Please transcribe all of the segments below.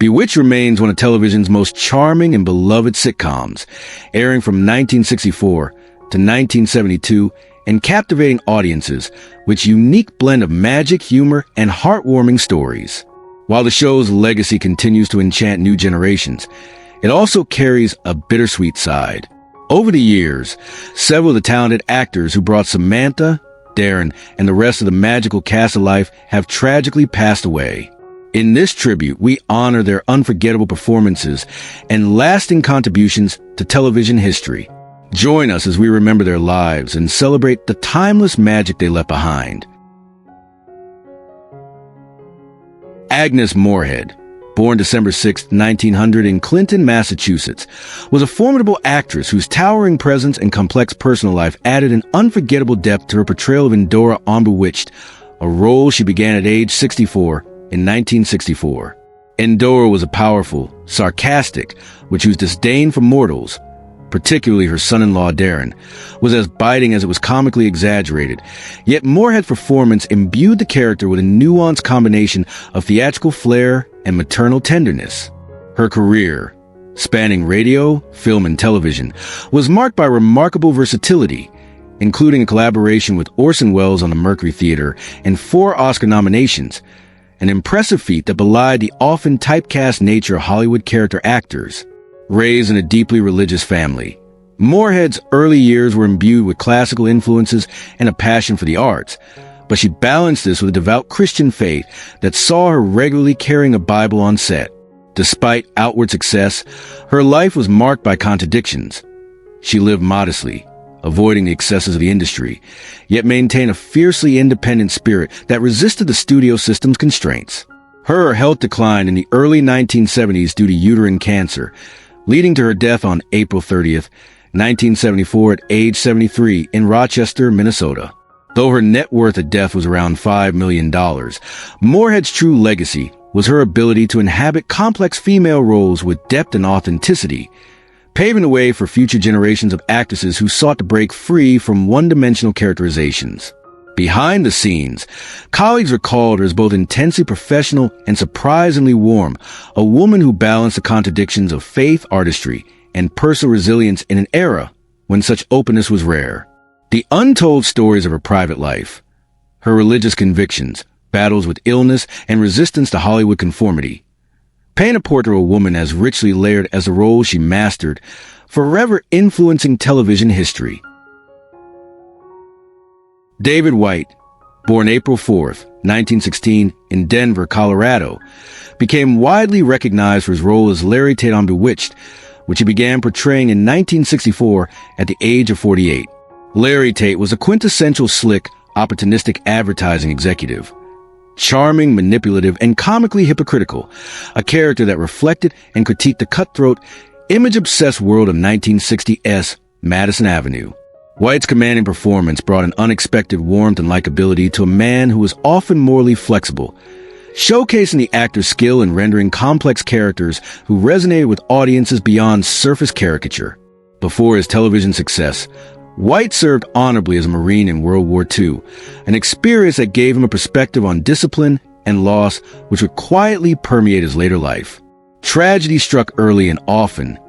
Bewitched remains one of television's most charming and beloved sitcoms, airing from 1964 to 1972 and captivating audiences with its unique blend of magic, humor, and heartwarming stories. While the show's legacy continues to enchant new generations, it also carries a bittersweet side. Over the years, several of the talented actors who brought Samantha, Darrin, and the rest of the magical cast of life have tragically passed away. In this tribute, we honor their unforgettable performances and lasting contributions to television history. Join us as we remember their lives and celebrate the timeless magic they left behind. Agnes Morehead, born December 6, 1900 in Clinton, Massachusetts, was a formidable actress whose towering presence and complex personal life added an unforgettable depth to her portrayal of Endora on Bewitched, a role she began at age 64 in 1964. Endora was a powerful, sarcastic witch whose disdain for mortals, particularly her son-in-law Darrin, was as biting as it was comically exaggerated. Yet Morehead's performance imbued the character with a nuanced combination of theatrical flair and maternal tenderness. Her career, spanning radio, film, and television, was marked by remarkable versatility, including a collaboration with Orson Welles on the Mercury Theater and 4 Oscar nominations, an impressive feat that belied the often typecast nature of Hollywood character actors. Raised in a deeply religious family, Morehead's early years were imbued with classical influences and a passion for the arts, but she balanced this with a devout Christian faith that saw her regularly carrying a Bible on set. Despite outward success, her life was marked by contradictions. She lived modestly, avoiding the excesses of the industry, yet maintained a fiercely independent spirit that resisted the studio system's constraints. Her health declined in the early 1970s due to uterine cancer, leading to her death on April 30th, 1974 at age 73 in Rochester, Minnesota. Though her net worth at death was around $5 million, Morehead's true legacy was her ability to inhabit complex female roles with depth and authenticity, paving the way for future generations of actresses who sought to break free from one-dimensional characterizations. Behind the scenes, colleagues recalled her as both intensely professional and surprisingly warm, a woman who balanced the contradictions of faith, artistry, and personal resilience in an era when such openness was rare. The untold stories of her private life, her religious convictions, battles with illness, and resistance to Hollywood conformity, paint a portrait of a woman as richly layered as the roles she mastered, forever influencing television history. David White, born April 4th, 1916 in Denver, Colorado, became widely recognized for his role as Larry Tate on Bewitched, which he began portraying in 1964 at the age of 48. Larry Tate was a quintessential slick, opportunistic advertising executive. Charming, manipulative, and comically hypocritical, a character that reflected and critiqued the cutthroat, image-obsessed world of 1960s Madison Avenue. White's commanding performance brought an unexpected warmth and likability to a man who was often morally flexible, showcasing the actor's skill in rendering complex characters who resonated with audiences beyond surface caricature. Before his television success, White served honorably as a Marine in World War II, an experience that gave him a perspective on discipline and loss which would quietly permeate his later life. Tragedy struck early and often.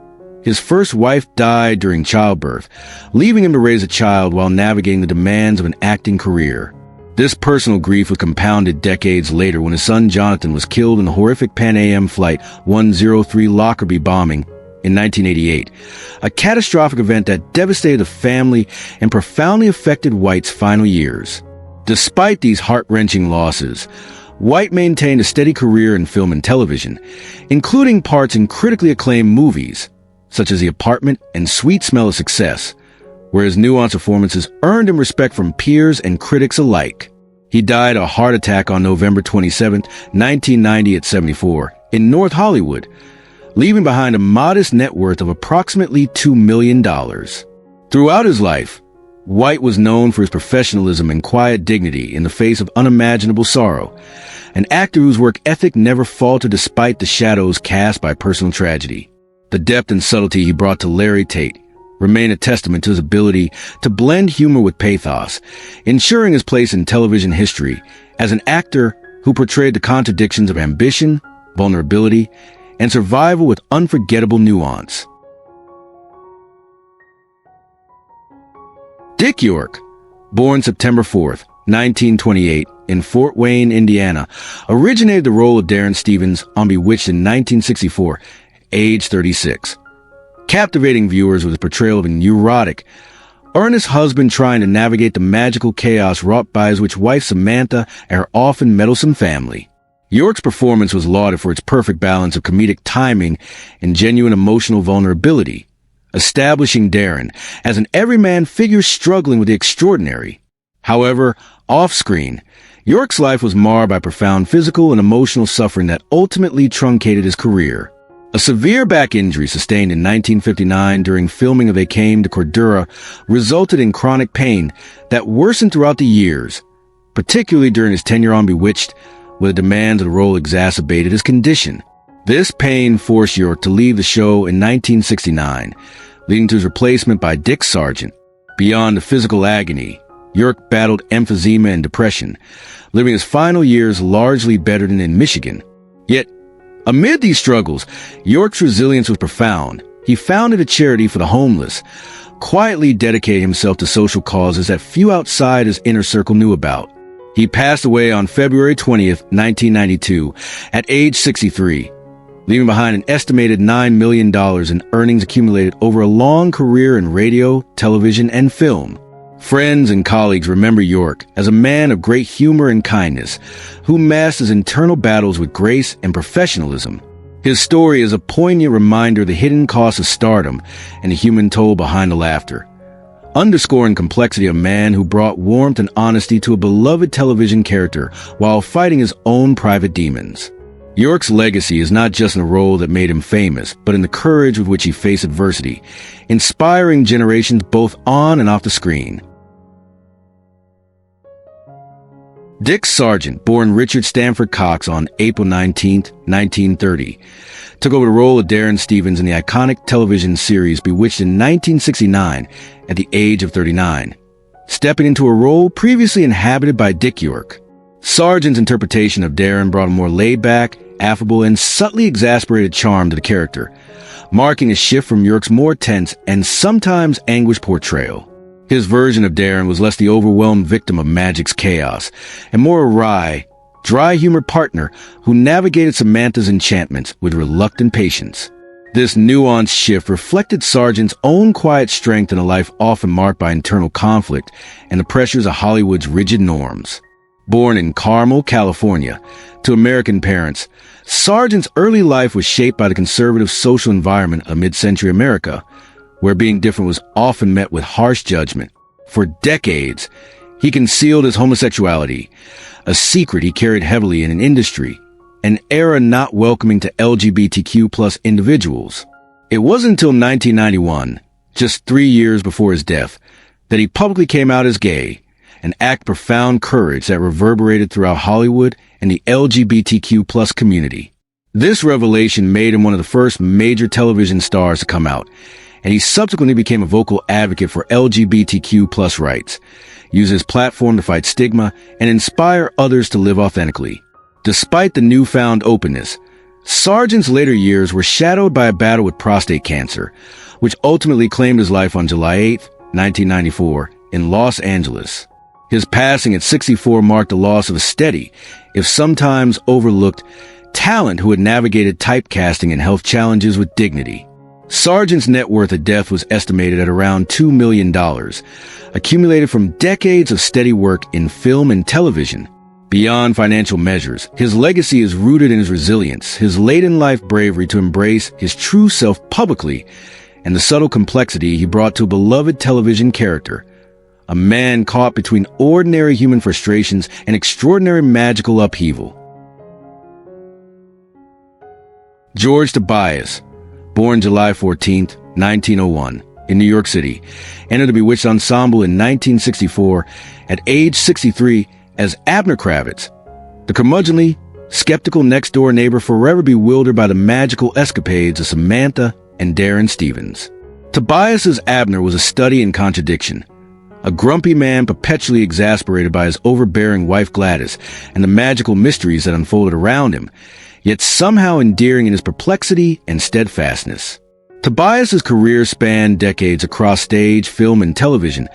His first wife died during childbirth, leaving him to raise a child while navigating the demands of an acting career. This personal grief was compounded decades later when his son Jonathan was killed in the horrific Pan Am Flight 103 Lockerbie bombing in 1988, a catastrophic event that devastated the family and profoundly affected White's final years. Despite these heart-wrenching losses, White maintained a steady career in film and television, including parts in critically acclaimed movies, such as The Apartment and Sweet Smell of Success, where his nuanced performances earned him respect from peers and critics alike. He died of a heart attack on November 27, 1990 at 74, in North Hollywood, leaving behind a modest net worth of approximately $2 million. Throughout his life, White was known for his professionalism and quiet dignity in the face of unimaginable sorrow, an actor whose work ethic never faltered despite the shadows cast by personal tragedy. The depth and subtlety he brought to Larry Tate remain a testament to his ability to blend humor with pathos, ensuring his place in television history as an actor who portrayed the contradictions of ambition, vulnerability, and survival with unforgettable nuance. Dick York, born September 4th, 1928, in Fort Wayne, Indiana, originated the role of Darrin Stevens on Bewitched in 1964, age 36. Captivating viewers with his portrayal of a neurotic, earnest husband trying to navigate the magical chaos wrought by his wife Samantha and her often meddlesome family. York's performance was lauded for its perfect balance of comedic timing and genuine emotional vulnerability, establishing Darrin as an everyman figure struggling with the extraordinary. However, off-screen, York's life was marred by profound physical and emotional suffering that ultimately truncated his career. A severe back injury sustained in 1959 during filming of A Came to Cordura resulted in chronic pain that worsened throughout the years, particularly during his tenure on Bewitched, where the demands of the role exacerbated his condition. This pain forced York to leave the show in 1969, leading to his replacement by Dick Sargent. Beyond the physical agony, York battled emphysema and depression, living his final years largely bedridden in Michigan. Yet, amid these struggles, York's resilience was profound. He founded a charity for the homeless, quietly dedicating himself to social causes that few outside his inner circle knew about. He passed away on February 20th, 1992, at age 63, leaving behind an estimated $9 million in earnings accumulated over a long career in radio, television, and film. Friends and colleagues remember York as a man of great humor and kindness, who masked his internal battles with grace and professionalism. His story is a poignant reminder of the hidden cost of stardom and the human toll behind the laughter, underscoring complexity of a man who brought warmth and honesty to a beloved television character while fighting his own private demons. York's legacy is not just in a role that made him famous, but in the courage with which he faced adversity, inspiring generations both on and off the screen. Dick Sargent, born Richard Stanford Cox on April 19, 1930, took over the role of Darrin Stevens in the iconic television series Bewitched in 1969 at the age of 39, stepping into a role previously inhabited by Dick York. Sargent's interpretation of Darrin brought a more laid-back, affable, and subtly exasperated charm to the character, marking a shift from York's more tense and sometimes anguished portrayal. His version of Darrin was less the overwhelmed victim of magic's chaos, and more a wry, dry-humored partner who navigated Samantha's enchantments with reluctant patience. This nuanced shift reflected Sargent's own quiet strength in a life often marked by internal conflict and the pressures of Hollywood's rigid norms. Born in Carmel, California, to American parents, Sargent's early life was shaped by the conservative social environment of mid-century America, where being different was often met with harsh judgment. For decades, he concealed his homosexuality, a secret he carried heavily in an industry, an era not welcoming to LGBTQ+ individuals. It wasn't until 1991, just 3 years before his death, that he publicly came out as gay, an act of profound courage that reverberated throughout Hollywood and the LGBTQ+ community. This revelation made him one of the first major television stars to come out, and he subsequently became a vocal advocate for LGBTQ+ rights, using his platform to fight stigma and inspire others to live authentically. Despite the newfound openness, Sargent's later years were shadowed by a battle with prostate cancer, which ultimately claimed his life on July 8, 1994, in Los Angeles. His passing at 64 marked the loss of a steady, if sometimes overlooked, talent who had navigated typecasting and health challenges with dignity. Sargent's net worth at death was estimated at around $2 million, accumulated from decades of steady work in film and television. Beyond financial measures, his legacy is rooted in his resilience, his late-in-life bravery to embrace his true self publicly, and the subtle complexity he brought to a beloved television character, a man caught between ordinary human frustrations and extraordinary magical upheaval. George Tobias, born July 14, 1901, in New York City, entered the Bewitched ensemble in 1964 at age 63 as Abner Kravitz, the curmudgeonly, skeptical next-door neighbor forever bewildered by the magical escapades of Samantha and Darrin Stevens. Tobias's Abner was a study in contradiction, a grumpy man perpetually exasperated by his overbearing wife Gladys and the magical mysteries that unfolded around him, yet somehow endearing in his perplexity and steadfastness. Tobias's career spanned decades across stage, film, and television,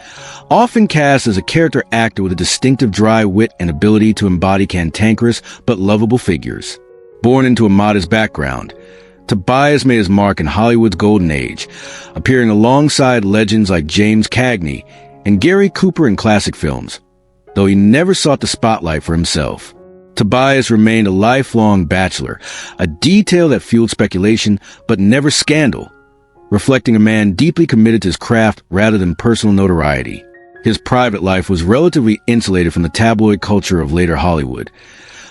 often cast as a character actor with a distinctive dry wit and ability to embody cantankerous but lovable figures. Born into a modest background, Tobias made his mark in Hollywood's golden age, appearing alongside legends like James Cagney and Gary Cooper in classic films, though he never sought the spotlight for himself. Tobias remained a lifelong bachelor, a detail that fueled speculation but never scandal, reflecting a man deeply committed to his craft rather than personal notoriety. His private life was relatively insulated from the tabloid culture of later Hollywood,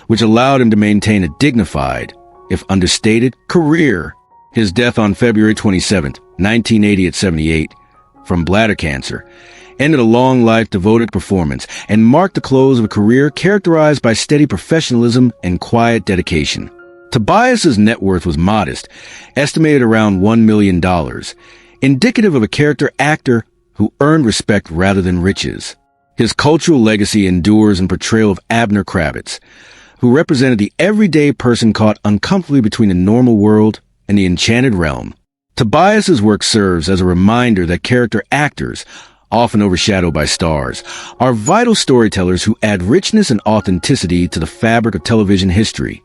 which allowed him to maintain a dignified, if understated, career. His death on February 27, 1980 at 78, from bladder cancer, ended a long life devoted to performance and marked the close of a career characterized by steady professionalism and quiet dedication. Tobias's net worth was modest, estimated around $1 million, indicative of a character actor who earned respect rather than riches. His cultural legacy endures in portrayal of Abner Kravitz, who represented the everyday person caught uncomfortably between the normal world and the enchanted realm. Tobias's work serves as a reminder that character actors, often overshadowed by stars, are vital storytellers who add richness and authenticity to the fabric of television history.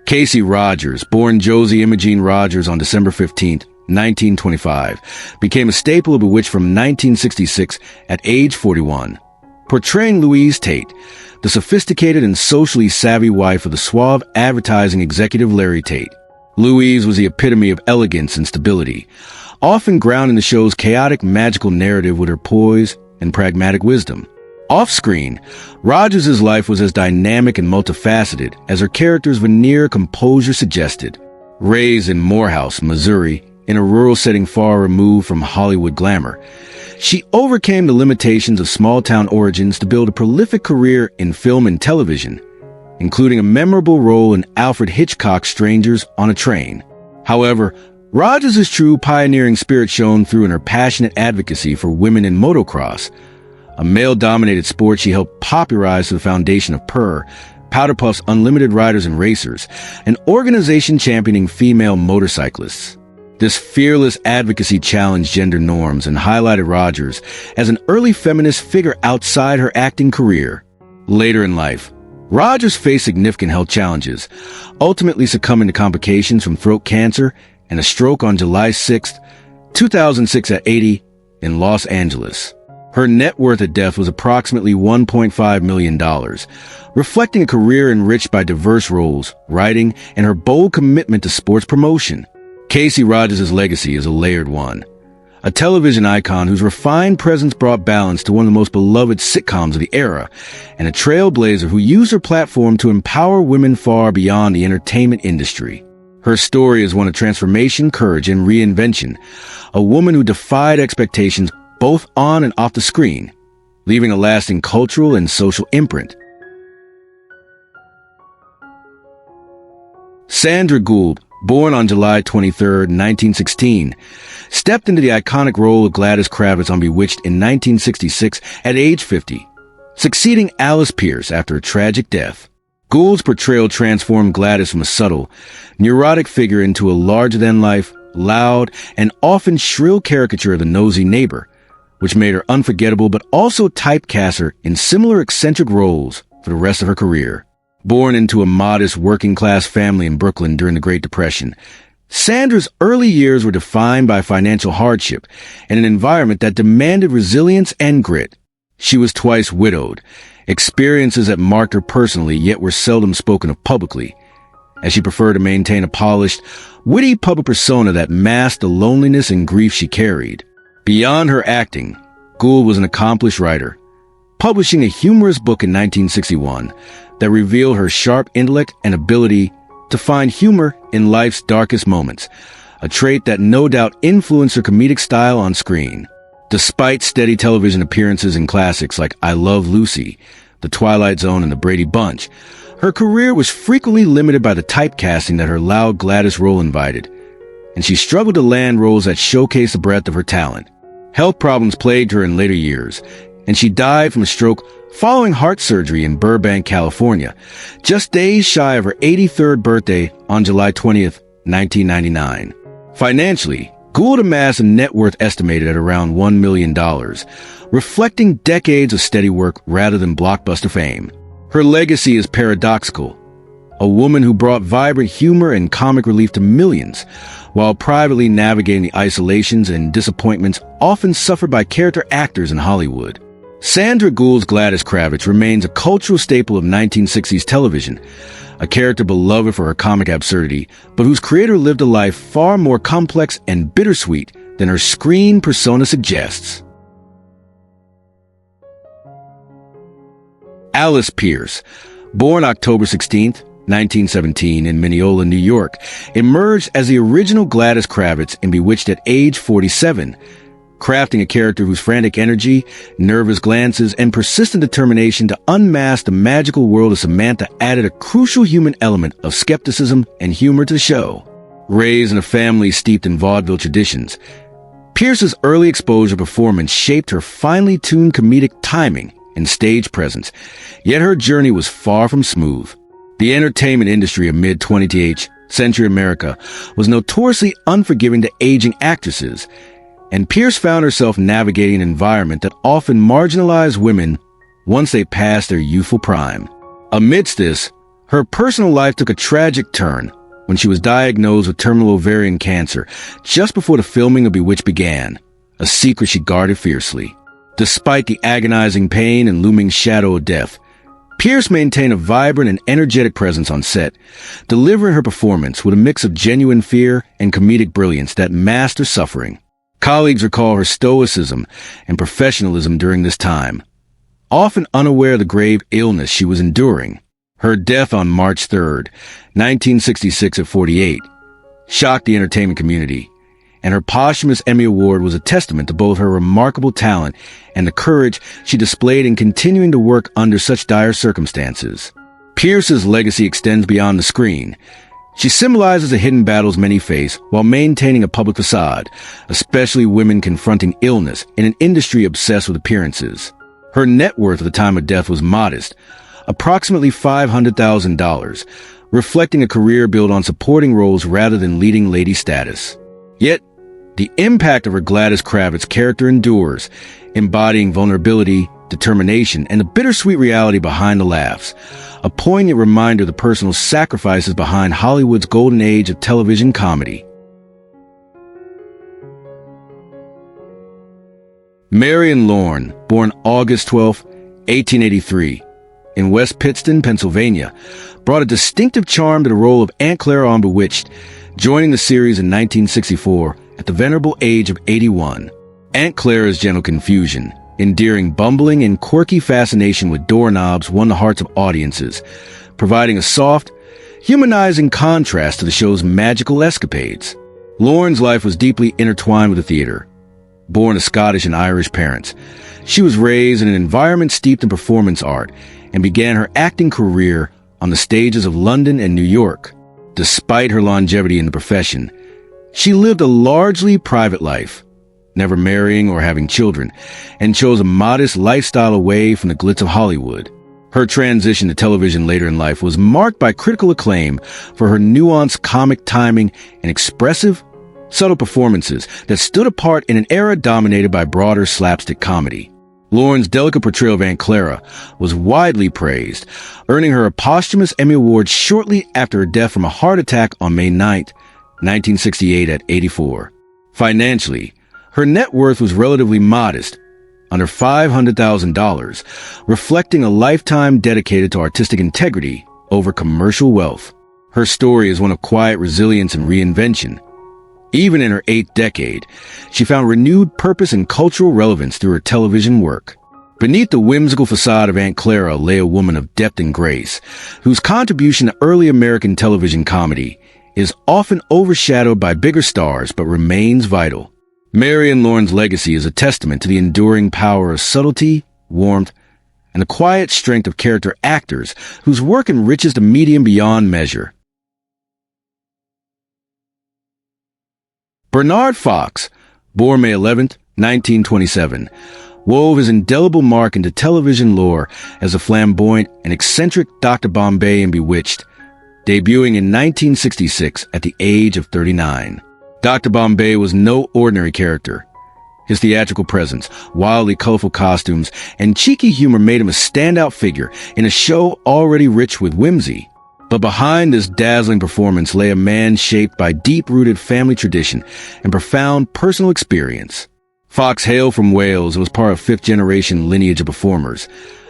Casey Rogers, born Josie Imogene Rogers on December 15, 1925, became a staple of Bewitched from 1966 at age 41. Portraying Louise Tate, the sophisticated and socially savvy wife of the suave advertising executive Larry Tate. Louise was the epitome of elegance and stability, often grounding the show's chaotic, magical narrative with her poise and pragmatic wisdom. Off-screen, Rogers' life was as dynamic and multifaceted as her character's veneer composure suggested. Raised in Morehouse, Missouri, in a rural setting far removed from Hollywood glamour, she overcame the limitations of small-town origins to build a prolific career in film and television, including a memorable role in Alfred Hitchcock's Strangers on a Train. However, Rogers' true pioneering spirit shone through in her passionate advocacy for women in motocross, a male-dominated sport she helped popularize to the foundation of PUR, Powder Puff's Unlimited Riders and Racers, an organization championing female motorcyclists. This fearless advocacy challenged gender norms and highlighted Rogers as an early feminist figure outside her acting career. Later in life, Rogers faced significant health challenges, ultimately succumbing to complications from throat cancer and a stroke on July 6, 2006 at 80 in Los Angeles. Her net worth at death was approximately $1.5 million, reflecting a career enriched by diverse roles, writing, and her bold commitment to sports promotion. Casey Rogers' legacy is a layered one. A television icon whose refined presence brought balance to one of the most beloved sitcoms of the era, and a trailblazer who used her platform to empower women far beyond the entertainment industry. Her story is one of transformation, courage, and reinvention, a woman who defied expectations both on and off the screen, leaving a lasting cultural and social imprint. Sandra Gould, born on July 23, 1916, stepped into the iconic role of Gladys Kravitz on Bewitched in 1966 at age 50, succeeding Alice Pierce after a tragic death. Gould's portrayal transformed Gladys from a subtle, neurotic figure into a larger-than-life, loud, and often shrill caricature of the nosy neighbor, which made her unforgettable but also typecast her in similar eccentric roles for the rest of her career. Born into a modest working-class family in Brooklyn during the Great Depression, Sandra's early years were defined by financial hardship and an environment that demanded resilience and grit. She was twice widowed, experiences that marked her personally yet were seldom spoken of publicly, as she preferred to maintain a polished, witty public persona that masked the loneliness and grief she carried. Beyond her acting, Gould was an accomplished writer, publishing a humorous book in 1961 that revealed her sharp intellect and ability to find humor in life's darkest moments, a trait that no doubt influenced her comedic style on screen. Despite steady television appearances in classics like I Love Lucy, The Twilight Zone, and The Brady Bunch, her career was frequently limited by the typecasting that her loud Gladys role invited, and she struggled to land roles that showcased the breadth of her talent. Health problems plagued her in later years, and she died from a stroke following heart surgery in Burbank, California, just days shy of her 83rd birthday on July 20th, 1999. Financially, Gould amassed a net worth estimated at around $1 million, reflecting decades of steady work rather than blockbuster fame. Her legacy is paradoxical. A woman who brought vibrant humor and comic relief to millions, while privately navigating the isolations and disappointments often suffered by character actors in Hollywood. Sandra Gould's Gladys Kravitz remains a cultural staple of 1960s television, a character beloved for her comic absurdity, but whose creator lived a life far more complex and bittersweet than her screen persona suggests. Alice Pierce, born October 16, 1917 in Mineola, New York, emerged as the original Gladys Kravitz in Bewitched at age 47, crafting a character whose frantic energy, nervous glances, and persistent determination to unmask the magical world of Samantha added a crucial human element of skepticism and humor to the show. Raised in a family steeped in vaudeville traditions, Pierce's early exposure performance shaped her finely tuned comedic timing and stage presence, yet her journey was far from smooth. The entertainment industry of mid-20th century America was notoriously unforgiving to aging actresses, and Pierce found herself navigating an environment that often marginalized women once they passed their youthful prime. Amidst this, her personal life took a tragic turn when she was diagnosed with terminal ovarian cancer just before the filming of Bewitched began, a secret she guarded fiercely. Despite the agonizing pain and looming shadow of death, Pierce maintained a vibrant and energetic presence on set, delivering her performance with a mix of genuine fear and comedic brilliance that masked her suffering. Colleagues recall her stoicism and professionalism during this time, often unaware of the grave illness she was enduring. Her death on March 3, 1966 at 48, shocked the entertainment community, and her posthumous Emmy Award was a testament to both her remarkable talent and the courage she displayed in continuing to work under such dire circumstances. Pierce's legacy extends beyond the screen. She symbolizes the hidden battles many face while maintaining a public facade, especially women confronting illness in an industry obsessed with appearances. Her net worth at the time of death was modest, approximately $500,000, reflecting a career built on supporting roles rather than leading lady status. Yet, the impact of her Gladys Kravitz character endures, embodying vulnerability, determination, and the bittersweet reality behind the laughs, a poignant reminder of the personal sacrifices behind Hollywood's golden age of television comedy. Marion Lorne, born August 12, 1883, in West Pittston, Pennsylvania, brought a distinctive charm to the role of Aunt Clara on Bewitched, joining the series in 1964 at the venerable age of 81. Aunt Clara's gentle confusion, endearing bumbling and quirky fascination with doorknobs won the hearts of audiences, providing a soft, humanizing contrast to the show's magical escapades. Lorne's life was deeply intertwined with the theater. Born to Scottish and Irish parents, she was raised in an environment steeped in performance art and began her acting career on the stages of London and New York. Despite her longevity in the profession, she lived a largely private life, never marrying or having children, and chose a modest lifestyle away from the glitz of Hollywood. Her transition to television later in life was marked by critical acclaim for her nuanced comic timing and expressive, subtle performances that stood apart in an era dominated by broader slapstick comedy. Lorne's delicate portrayal of Aunt Clara was widely praised, earning her a posthumous Emmy Award shortly after her death from a heart attack on May 9, 1968 at 84. Financially, her net worth was relatively modest, under $500,000, reflecting a lifetime dedicated to artistic integrity over commercial wealth. Her story is one of quiet resilience and reinvention. Even in her 8th decade, she found renewed purpose and cultural relevance through her television work. Beneath the whimsical facade of Aunt Clara lay a woman of depth and grace, whose contribution to early American television comedy is often overshadowed by bigger stars but remains vital. Marion Lorne's legacy is a testament to the enduring power of subtlety, warmth, and the quiet strength of character actors whose work enriches the medium beyond measure. Bernard Fox, born May 11, 1927, wove his indelible mark into television lore as a flamboyant and eccentric Dr. Bombay in Bewitched, debuting in 1966 at the age of 39. Dr. Bombay was no ordinary character. His theatrical presence, wildly colorful costumes, and cheeky humor made him a standout figure in a show already rich with whimsy. But behind this dazzling performance lay a man shaped by deep-rooted family tradition and profound personal experience. Fox hailed from Wales and was part of fifth-generation lineage of performers,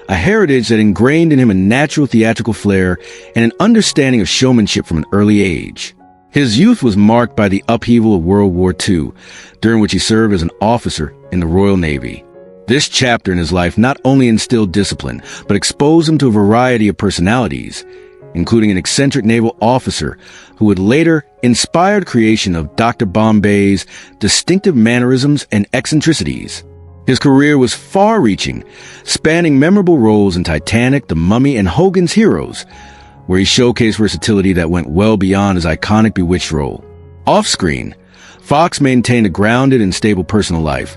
a heritage that ingrained in him a natural theatrical flair and an understanding of showmanship from an early age. His youth was marked by the upheaval of World War II, during which he served as an officer in the Royal Navy. This chapter in his life not only instilled discipline, but exposed him to a variety of personalities, including an eccentric naval officer who would later inspire the creation of Dr. Bombay's distinctive mannerisms and eccentricities. His career was far-reaching, spanning memorable roles in Titanic, The Mummy, and Hogan's Heroes, where he showcased versatility that went well beyond his iconic Bewitched role. Off-screen, Fox maintained a grounded and stable personal life,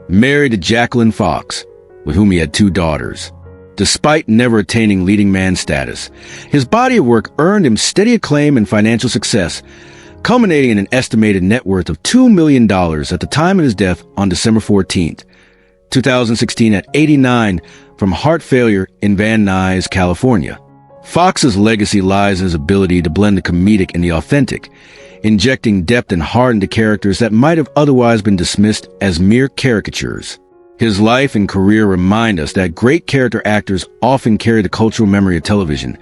married to Jacqueline Fox, with whom he had 2 daughters. Despite never attaining leading man status, his body of work earned him steady acclaim and financial success, culminating in an estimated net worth of $2 million at the time of his death on December 14, 2016 at 89 from heart failure in Van Nuys, California. Fox's legacy lies in his ability to blend the comedic and the authentic, injecting depth and heart into characters that might have otherwise been dismissed as mere caricatures. His life and career remind us that great character actors often carry the cultural memory of television,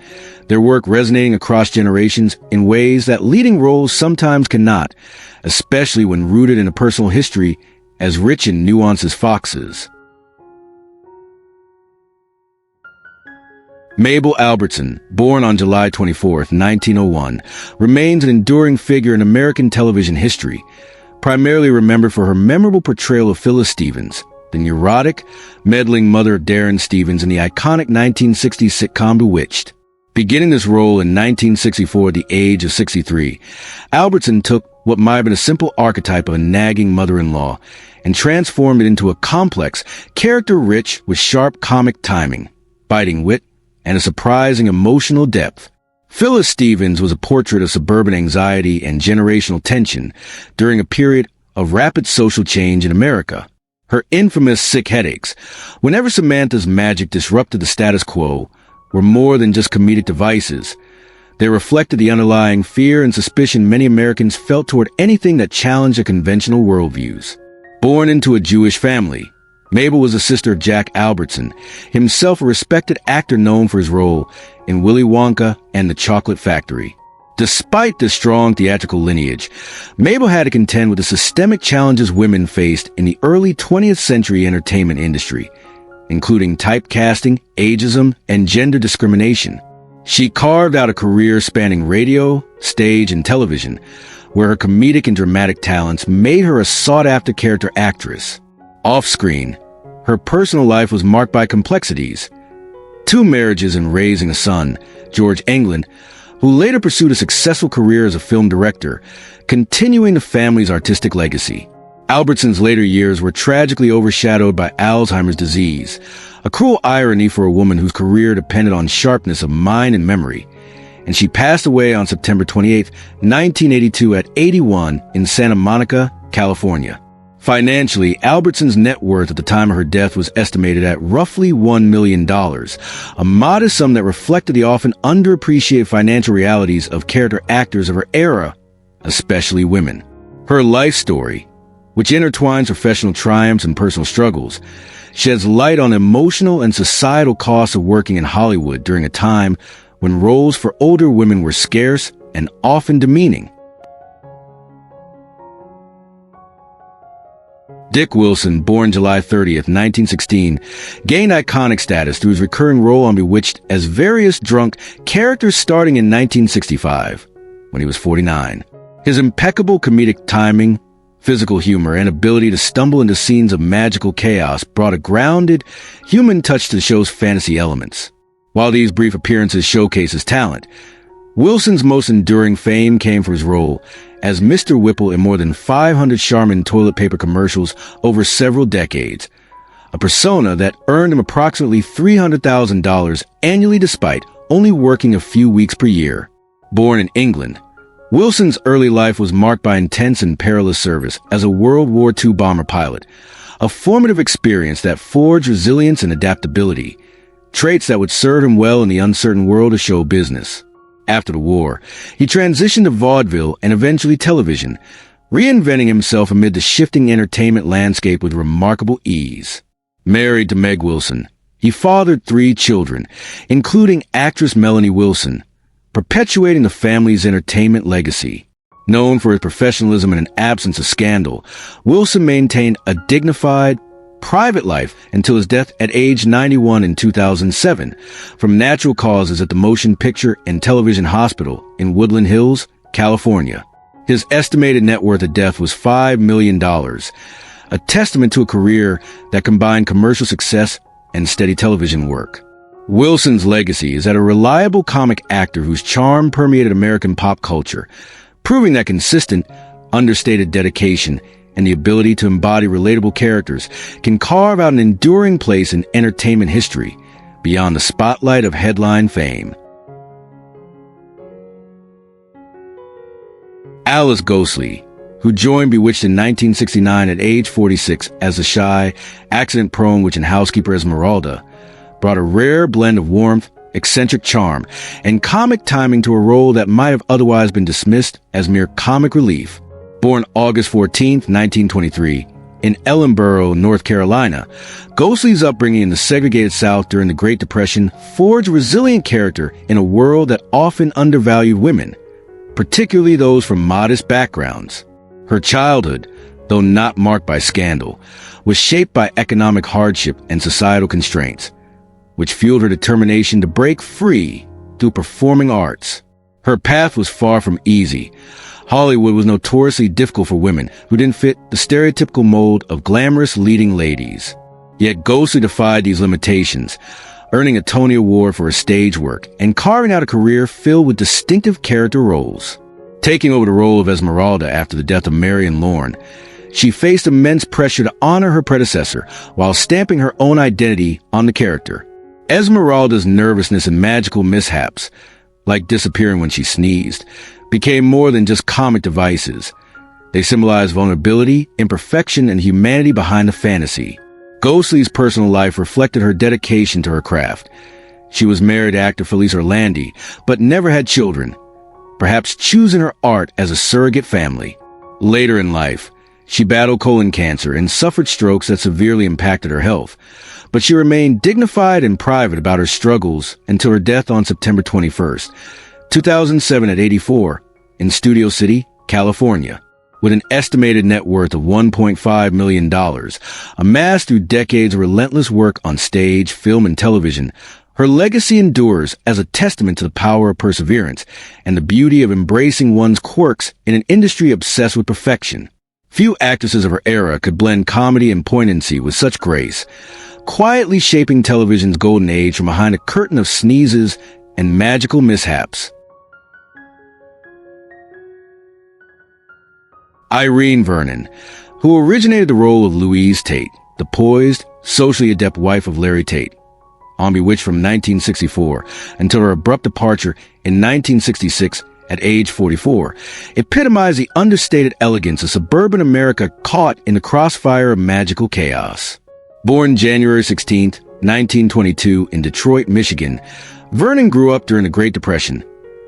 their work resonating across generations in ways that leading roles sometimes cannot, especially when rooted in a personal history as rich in nuance as Fox's. Mabel Albertson, born on July 24, 1901, remains an enduring figure in American television history, primarily remembered for her memorable portrayal of Phyllis Stevens, the neurotic, meddling mother of Darrin Stevens in the iconic 1960s sitcom Bewitched. Beginning this role in 1964 at the age of 63, Albertson took what might have been a simple archetype of a nagging mother-in-law and transformed it into a complex, character rich with sharp comic timing, biting wit, and a surprising emotional depth. Phyllis Stevens was a portrait of suburban anxiety and generational tension during a period of rapid social change in America. Her infamous sick headaches, whenever Samantha's magic disrupted the status quo, were more than just comedic devices. They reflected the underlying fear and suspicion many Americans felt toward anything that challenged their conventional worldviews. Born into a Jewish family, Mabel was the sister of Jack Albertson, himself a respected actor known for his role in Willy Wonka and the Chocolate Factory. Despite this strong theatrical lineage, Mabel had to contend with the systemic challenges women faced in the early 20th century entertainment industry, including typecasting, ageism, and gender discrimination. She carved out a career spanning radio, stage, and television, where her comedic and dramatic talents made her a sought-after character actress. Off-screen, her personal life was marked by complexities. 2 marriages and raising a son, George England, who later pursued a successful career as a film director, continuing the family's artistic legacy. Albertson's later years were tragically overshadowed by Alzheimer's disease, a cruel irony for a woman whose career depended on sharpness of mind and memory, and she passed away on September 28, 1982 at 81 in Santa Monica, California. Financially, Albertson's net worth at the time of her death was estimated at roughly $1 million, a modest sum that reflected the often underappreciated financial realities of character actors of her era, especially women. Her life story, which intertwines professional triumphs and personal struggles, sheds light on emotional and societal costs of working in Hollywood during a time when roles for older women were scarce and often demeaning. Dick Wilson, born July 30th, 1916, gained iconic status through his recurring role on Bewitched as various drunk characters starting in 1965, when he was 49. His impeccable comedic timing, physical humor, and ability to stumble into scenes of magical chaos brought a grounded, human touch to the show's fantasy elements. While these brief appearances showcase his talent, Wilson's most enduring fame came for his role as Mr. Whipple in more than 500 Charmin toilet paper commercials over several decades, a persona that earned him approximately $300,000 annually despite only working a few weeks per year. Born in England, Wilson's early life was marked by intense and perilous service as a World War II bomber pilot, a formative experience that forged resilience and adaptability, traits that would serve him well in the uncertain world of show business. After the war, he transitioned to vaudeville and eventually television, reinventing himself amid the shifting entertainment landscape with remarkable ease. Married to Meg Wilson, he fathered 3 children, including actress Melanie Wilson, perpetuating the family's entertainment legacy. Known for his professionalism and an absence of scandal, Wilson maintained a dignified, private life until his death at age 91 in 2007 from natural causes at the Motion Picture and Television Hospital in Woodland Hills, California. His estimated net worth at death was $5 million, a testament to a career that combined commercial success and steady television work. Wilson's legacy is as a reliable comic actor whose charm permeated American pop culture, proving that consistent, understated dedication and the ability to embody relatable characters can carve out an enduring place in entertainment history beyond the spotlight of headline fame. Alice Ghostley, who joined Bewitched in 1969 at age 46 as a shy, accident-prone witch and housekeeper Esmeralda, brought a rare blend of warmth, eccentric charm, and comic timing to a role that might have otherwise been dismissed as mere comic relief. Born August 14, 1923, in Ellenboro, North Carolina, Ghostley's upbringing in the segregated South during the Great Depression forged a resilient character in a world that often undervalued women, particularly those from modest backgrounds. Her childhood, though not marked by scandal, was shaped by economic hardship and societal constraints, which fueled her determination to break free through performing arts. Her path was far from easy. Hollywood was notoriously difficult for women who didn't fit the stereotypical mold of glamorous leading ladies. Yet Ghostley defied these limitations, earning a Tony Award for her stage work and carving out a career filled with distinctive character roles. Taking over the role of Esmeralda after the death of Marion Lorne, she faced immense pressure to honor her predecessor while stamping her own identity on the character. Esmeralda's nervousness and magical mishaps, like disappearing when she sneezed, became more than just comic devices. They symbolized vulnerability, imperfection, and humanity behind the fantasy. Ghostley's personal life reflected her dedication to her craft. She was married to actor Felice Orlandi, but never had children, perhaps choosing her art as a surrogate family. Later in life, she battled colon cancer and suffered strokes that severely impacted her health, but she remained dignified and private about her struggles until her death on September 21st, 2007 at 84, in Studio City, California. With an estimated net worth of $1.5 million, amassed through decades of relentless work on stage, film, and television, her legacy endures as a testament to the power of perseverance and the beauty of embracing one's quirks in an industry obsessed with perfection. Few actresses of her era could blend comedy and poignancy with such grace, quietly shaping television's golden age from behind a curtain of sneezes and magical mishaps. Irene Vernon, who originated the role of Louise Tate, the poised, socially adept wife of Larry Tate, on Bewitched from 1964 until her abrupt departure in 1966 at age 44, epitomized the understated elegance of suburban America caught in the crossfire of magical chaos. Born January 16, 1922 in Detroit, Michigan, Vernon grew up during the Great Depression,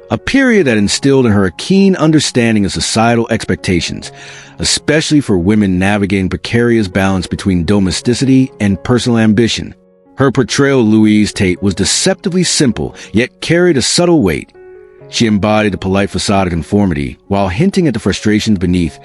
a period that instilled in her a keen understanding of societal expectations, especially for women navigating precarious balance between domesticity and personal ambition. Her portrayal of Louise Tate was deceptively simple, yet carried a subtle weight. She embodied the polite facade of conformity while hinting at the frustrations beneath,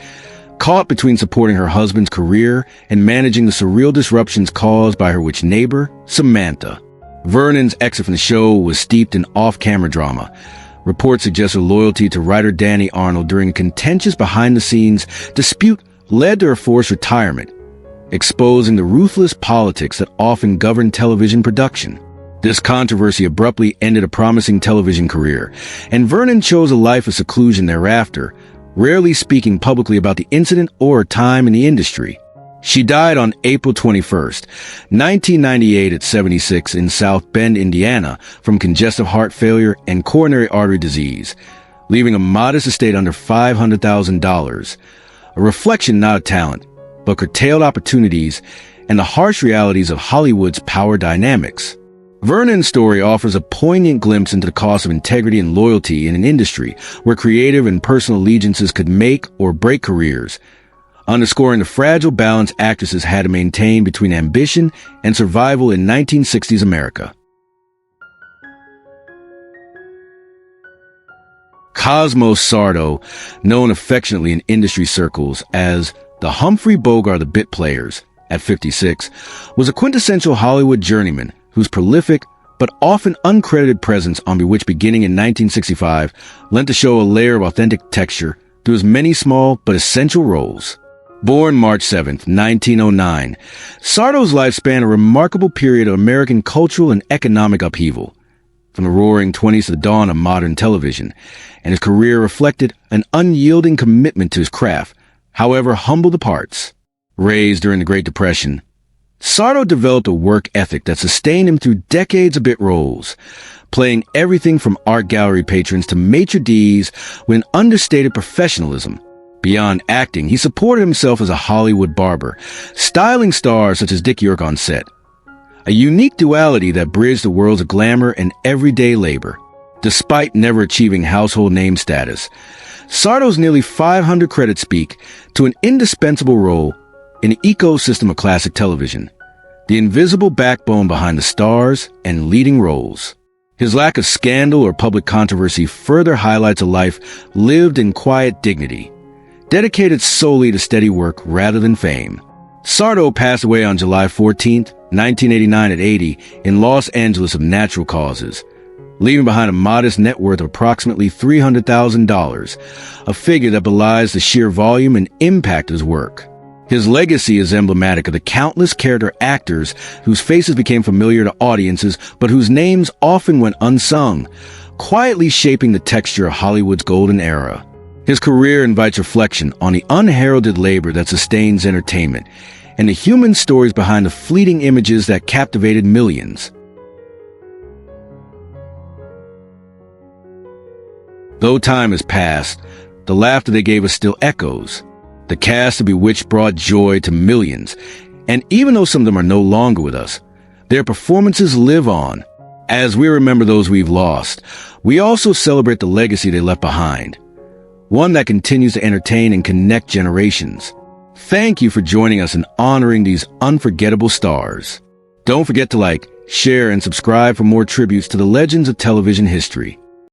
caught between supporting her husband's career and managing the surreal disruptions caused by her witch neighbor, Samantha. Vernon's exit from the show was steeped in off-camera drama. Reports suggest her loyalty to writer Danny Arnold during a contentious behind-the-scenes dispute led to her forced retirement, exposing the ruthless politics that often govern television production. This controversy abruptly ended a promising television career, and Vernon chose a life of seclusion thereafter, rarely speaking publicly about the incident or her time in the industry. She died on April 21st, 1998 at 76 in South Bend, Indiana, from congestive heart failure and coronary artery disease, leaving a modest estate under $500,000, a reflection not of talent, but curtailed opportunities and the harsh realities of Hollywood's power dynamics. Vernon's story offers a poignant glimpse into the cost of integrity and loyalty in an industry where creative and personal allegiances could make or break careers, underscoring the fragile balance actresses had to maintain between ambition and survival in 1960s America. Cosmo Sardo, known affectionately in industry circles as the Humphrey Bogart of the bit players, at 56, was a quintessential Hollywood journeyman whose prolific but often uncredited presence on Bewitched beginning in 1965 lent the show a layer of authentic texture through his many small but essential roles. Born March 7, 1909, Sardo's life spanned a remarkable period of American cultural and economic upheaval, from the roaring 20s to the dawn of modern television, and his career reflected an unyielding commitment to his craft, however humble the parts. Raised during the Great Depression, Sardo developed a work ethic that sustained him through decades of bit roles, playing everything from art gallery patrons to maitre d's with an understated professionalism. Beyond acting, he supported himself as a Hollywood barber, styling stars such as Dick York on set. A unique duality that bridged the worlds of glamour and everyday labor. Despite never achieving household name status, Sardo's nearly 500 credits speak to an indispensable role in the ecosystem of classic television, the invisible backbone behind the stars and leading roles. His lack of scandal or public controversy further highlights a life lived in quiet dignity, dedicated solely to steady work rather than fame. Sardo passed away on July 14, 1989 at 80 in Los Angeles of natural causes, leaving behind a modest net worth of approximately $300,000, a figure that belies the sheer volume and impact of his work. His legacy is emblematic of the countless character actors whose faces became familiar to audiences but whose names often went unsung, quietly shaping the texture of Hollywood's golden era. His career invites reflection on the unheralded labor that sustains entertainment and the human stories behind the fleeting images that captivated millions. Though time has passed, the laughter they gave us still echoes. The cast of Bewitched brought joy to millions, and even though some of them are no longer with us, their performances live on. As we remember those we've lost, we also celebrate the legacy they left behind, one that continues to entertain and connect generations. Thank you for joining us in honoring these unforgettable stars. Don't forget to like, share, and subscribe for more tributes to the legends of television history.